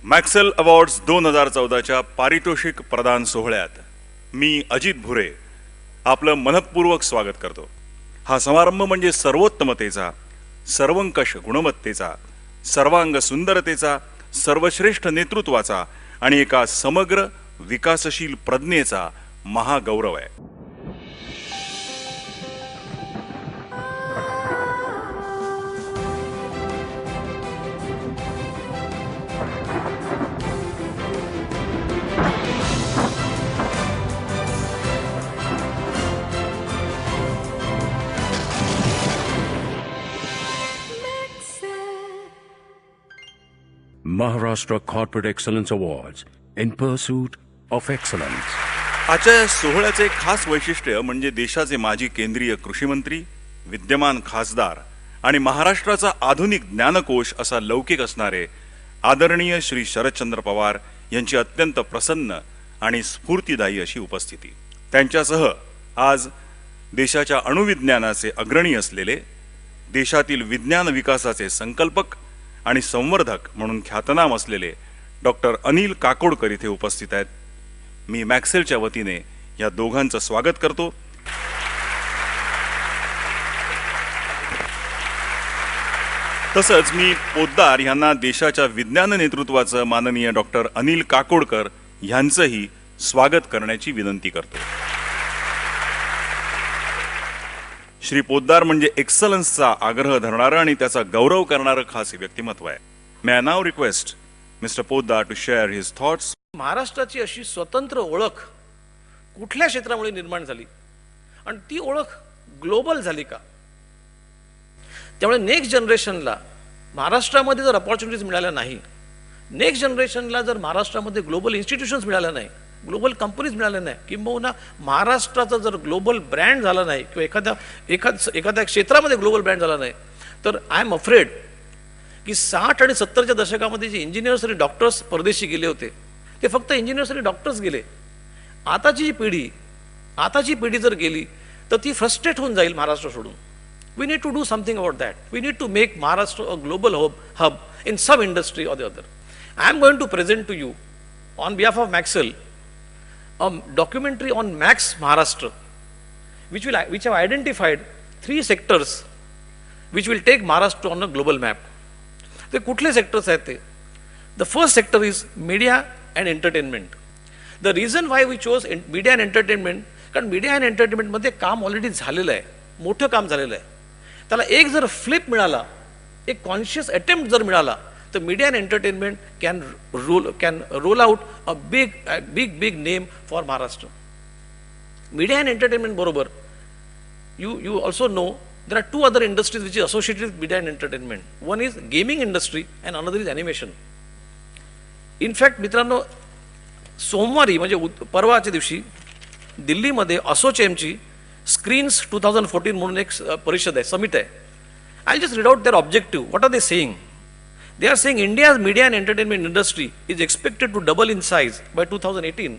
मॅक्सेल awards 2014च्या पारितोषिक प्रदान सोहळ्यात मी अजित भुरे आपलं मनपूर्वक स्वागत करतो. हा समारंभ म्हणजे सर्वोत्तमतेचा, सर्वंकष गुणवत्तेचा, सर्वांग सुंदरतेचा, सर्वश्रेष्ठ नेतृत्वाचा आणि एका समग्र विकासशील प्रज्ञेचा महागौरव आहे. Maharashtra Corporate Excellence Awards in pursuit of excellence. आजच्या या सोहळ्याचे खास वैशिष्ट्य म्हणजे देशाचे माजी केंद्रीय कृषी मंत्री, विद्यमान खासदार आणि महाराष्ट्राचा आधुनिक ज्ञानकोश असा लौकिक असणारे आदरणीय श्री शरदचंद्र पवार यांची अत्यंत प्रसन्न आणि स्फूर्तिदायी अशी उपस्थिती. त्यांच्यासह आज देशाच्या अणुविज्ञानाचे अग्रणी असलेले, देशातील विज्ञान विकासाचे संकल्पक आणि संवर्धक म्हणून ख्यातनाम असलेले डॉक्टर अनिल काकोडकर इथे उपस्थित आहेत. मी मॅक्सेलच्या वतीने या दोघांचं स्वागत करतो. तसंच मी पोद्दार यांना देशाच्या विज्ञान नेतृत्वाचं माननीय डॉक्टर अनिल काकोडकर यांचंही स्वागत करण्याची विनंती करतो. श्री पोद्दार म्हणजे एक्सलन्सचा आग्रह धरणारं आणि त्याचा गौरव करणारं खास व्यक्तिमत्व आहे. May I now request mister Poddar to share his thoughts. महाराष्ट्राची अशी स्वतंत्र ओळख कुठल्या क्षेत्रामुळे निर्माण झाली आणि ती ओळख ग्लोबल झाली का? त्यामुळे नेक्स्ट जनरेशनला महाराष्ट्रामध्ये जर अपॉर्च्युनिटीज मिळाल्या नाही, नेक्स्ट जनरेशनला जर महाराष्ट्रामध्ये ग्लोबल इन्स्टिट्यूशन्स मिळाल्या नाही, ग्लोबल कंपनीज मिळाल्या नाही, किंबहुना महाराष्ट्राचा जर ग्लोबल ब्रँड झाला नाही किंवा एखाद्या क्षेत्रामध्ये ग्लोबल ब्रँड झाला नाही, तर आय एम अफ्रेड की 60 आणि 70च्या दशकामध्ये जे इंजिनियर्स आणि डॉक्टर्स परदेशी गेले होते ते फक्त इंजिनियर्स आणि डॉक्टर्स गेले. आताची पिढी जर गेली तर ती फ्रस्ट्रेट होऊन जाईल महाराष्ट्र सोडून. We need to do something about that. We need to make Maharashtra a global hub in some industry or the other. I am going to present to you on behalf of Maxell a documentary on Max Maharashtra, which have identified 3 sectors which will take Maharashtra on a global map. The कुठले sectors आहेत ते? The first sector is media and entertainment. The reason why we chose media and entertainment, कारण media and entertainment मध्ये काम already झालेलं आहे, मोठं काम झालेलं आहे. त्याला एक जर फ्लिप मिळाला, एक कॉन्शियस अटेम्प्ट जर मिळाला, तर media and entertainment can roll out a big name for Maharashtra. Media and entertainment बरोबर you also know there are 2 other industries which is associated with media and entertainment. One is gaming industry and another is animation. In fact मित्रांनो, सोमवारी म्हणजे परवाच्या दिवशी दिल्लीमध्ये असोचेमची screens 2014 म्हणून एक परिषद आहे, समिट आहे. I just read out their objective. What are they saying? They are saying India's media and entertainment industry is expected to double in size by 2018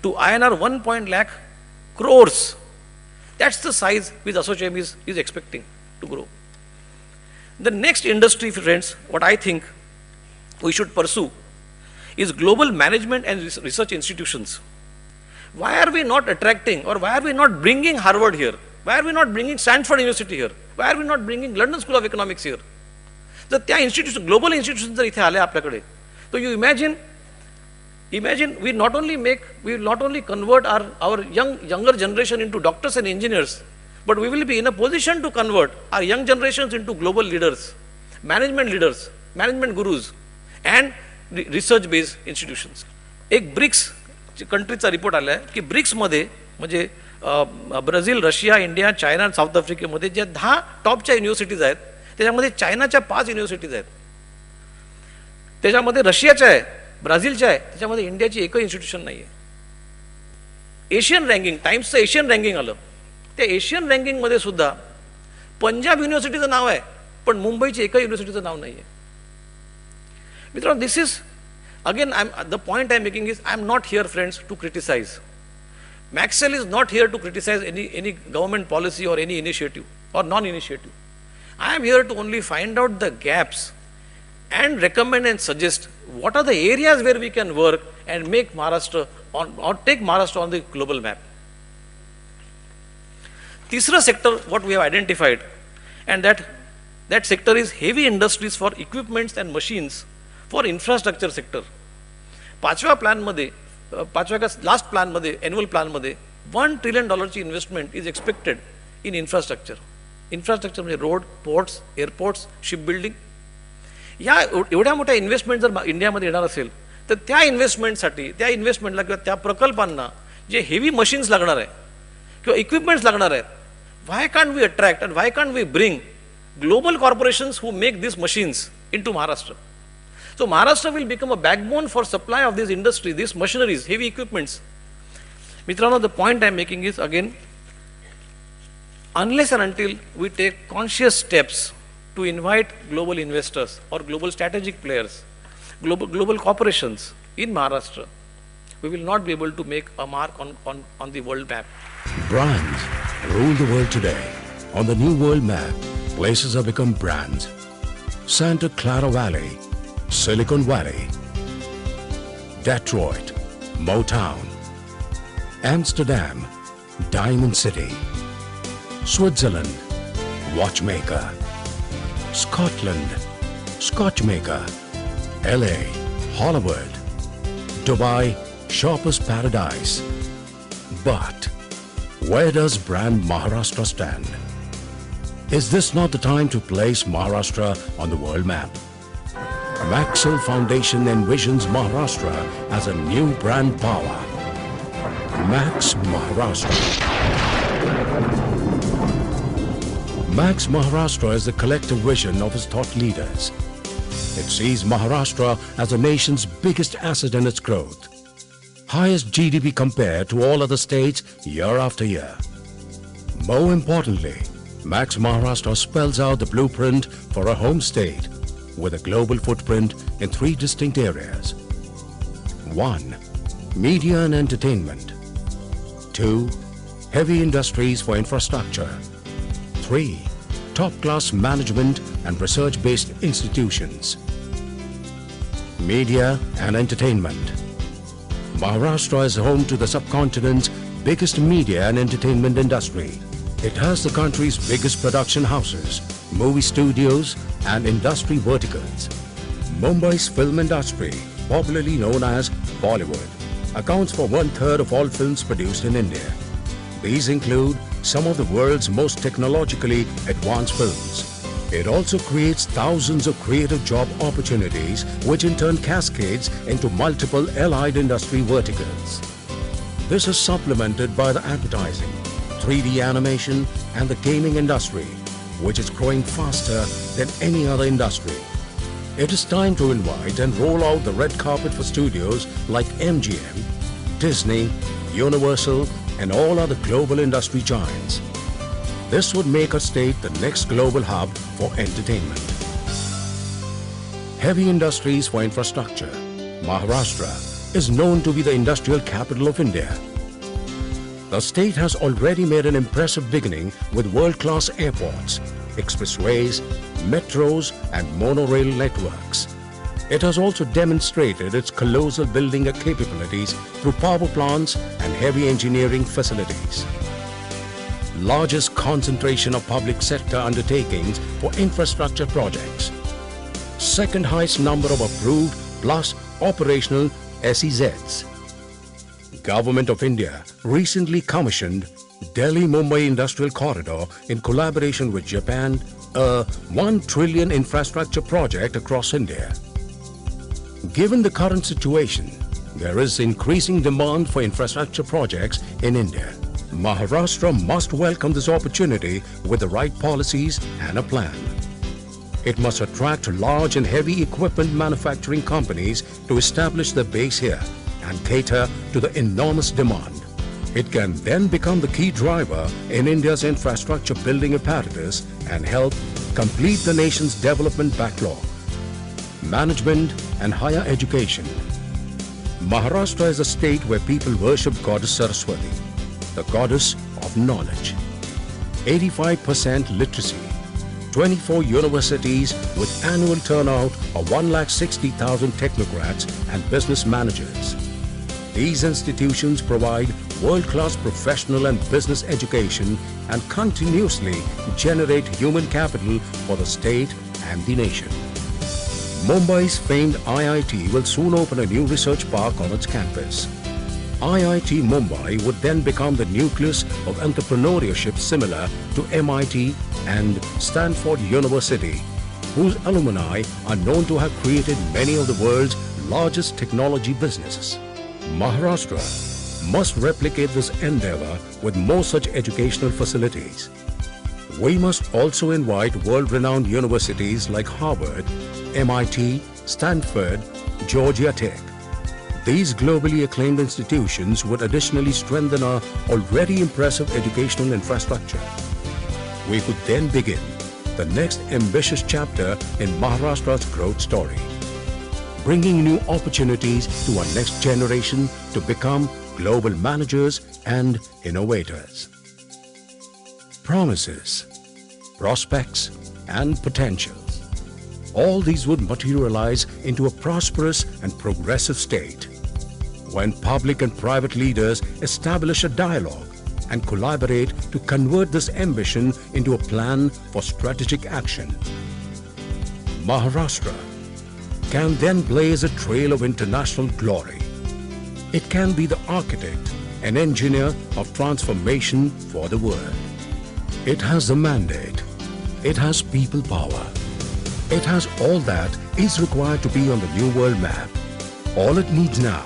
to INR 1 lakh crores. That's the size which Asochem is expecting to grow. The next industry, friends, what I think we should pursue is global management and research institutions. Why are we not attracting, or why are we not bringing Harvard here? Why are we not bringing Stanford University here? Why are we not bringing London School of Economics here? जर त्या institution, global institution जर इथे आले आपल्याकडे, तर you imagine we not only convert our younger generation into doctors and engineers, but we will be in a position to convert our young generations into global leaders, management gurus and research based institutions. एक BRICS कंट्रीचा report आला आहे की ब्रिक्समध्ये म्हणजे Brazil, Russia, India, China, South आफ्रिकेमध्ये ज्या 10 टॉपच्या universities आहेत, त्याच्यामध्ये चायनाच्या 5 युनिव्हर्सिटीज आहेत, त्याच्यामध्ये रशियाच्या आहे, ब्राझीलच्या आहे, त्याच्यामध्ये इंडियाची एकही इन्स्टिट्यूशन नाही आहे. एशियन रँकिंग, टाइम्सचं एशियन रँकिंग आलं, त्या एशियन रँकिंगमध्ये सुद्धा पंजाब युनिव्हर्सिटीचं नाव आहे, पण मुंबईची एकही युनिव्हर्सिटीचं नाव नाही आहे. मित्रांनो, this is again the point I am making is, I am not here friends to criticise. Maxwell is not here to criticize any government policy or any initiative or non-initiative. I am here to only find out the gaps and recommend and suggest what are the areas where we can work and make Maharashtra or take Maharashtra on the global map. Tisra sector, what we have identified, and that sector is heavy industries for equipments and machines for infrastructure sector. पाचव्या प्लॅनमध्ये last प्लॅनमध्ये annual प्लॅनमध्ये $1 trillion investment is expected in infrastructure. Infrastructure म्हणजे road, ports, airports, ship building. या एवढ्या मोठ्या investment जर इंडियामध्ये येणार असेल तर त्या इन्व्हेस्टमेंटला किंवा त्या प्रकल्पांना जे हेवी मशीन्स लागणार आहे किंवा इक्विपमेंट्स लागणार आहेत, why can't we attract and why can't we bring global corporations who make these machines into Maharashtra? So Maharashtra will become a backbone for supply of this industry, these machineries, heavy equipments. Mitrano, the point I am making is again, unless and until we take conscious steps to invite global investors or global strategic players, global corporations in Maharashtra, we will not be able to make a mark on the world map. Brands rule the world today. On the new world map, places have become brands. Santa Clara Valley, Silicon Valley, Detroit, Motown, Amsterdam, Diamond City, Switzerland, Watchmaker, Scotland, Scotchmaker, LA, Hollywood, Dubai, Shoppers Paradise. But where does brand Maharashtra stand? Is this not the time to place Maharashtra on the world map? Maxwell Foundation envisions Maharashtra as a new brand power. Max Maharashtra. Max Maharashtra is the collective vision of its thought leaders. It sees Maharashtra as the nation's biggest asset in its growth. Highest GDP compared to all other states year after year. More importantly, Max Maharashtra spells out the blueprint for a home state with a global footprint in 3 distinct areas. 1. Media and entertainment. 2. Heavy industries for infrastructure. 3. Top-class management and research-based institutions. Media and entertainment. Maharashtra is home to the subcontinent's biggest media and entertainment industry. It has the country's biggest production houses, movie studios and industry verticals. Mumbai's film industry, popularly known as Bollywood, accounts for 1/3 of all films produced in India. These include some of the world's most technologically advanced films. It also creates thousands of creative job opportunities, which in turn cascades into multiple allied industry verticals. This is supplemented by the advertising, 3D animation and the gaming industry, which is growing faster than any other industry. It is time to invite and roll out the red carpet for studios like MGM, Disney, Universal and all other global industry giants. This would make our state the next global hub for entertainment. Heavy industries for infrastructure. Maharashtra is known to be the industrial capital of India. The state has already made an impressive beginning with world-class airports, expressways, metros and monorail networks. It has also demonstrated its colossal building capabilities through power plants and heavy engineering facilities. Largest concentration of public sector undertakings for infrastructure projects. Second highest number of approved plus operational SEZs. Government of India recently commissioned Delhi-Mumbai Industrial Corridor in collaboration with Japan, a $1 trillion infrastructure project across India. Given the current situation, there is increasing demand for infrastructure projects in India. Maharashtra must welcome this opportunity with the right policies and a plan. It must attract large and heavy equipment manufacturing companies to establish their base here and cater to the enormous demand. It can then become the key driver in India's infrastructure building apparatus and help complete the nation's development backlog. Management and higher education. Maharashtra is a state where people worship Goddess Saraswati, the goddess of knowledge. 85% literacy, 24 universities with annual turnout of 160,000 technocrats and business managers. These institutions provide world-class professional and business education and continuously generate human capital for the state and the nation. Mumbai's famed IIT will soon open a new research park on its campus. IIT Mumbai would then become the nucleus of entrepreneurship similar to MIT and Stanford University, whose alumni are known to have created many of the world's largest technology businesses. Maharashtra must replicate this endeavor with more such educational facilities. We must also invite world-renowned universities like Harvard, MIT, Stanford, Georgia Tech. These globally acclaimed institutions would additionally strengthen our already impressive educational infrastructure. We could then begin the next ambitious chapter in Maharashtra's growth story, bringing new opportunities to our next generation to become global managers and innovators. Promises, prospects, and potentials. All these would materialize into a prosperous and progressive state when public and private leaders establish a dialogue and collaborate to convert this ambition into a plan for strategic action. Maharashtra can then blaze a trail of international glory. It can be the architect and engineer of transformation for the world. It has the mandate. It has people power. It has all that is required to be on the new world map. All it needs now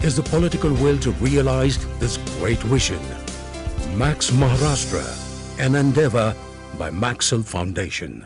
is the political will to realize this great vision. Max Maharashtra, an endeavor by Maxwell Foundation.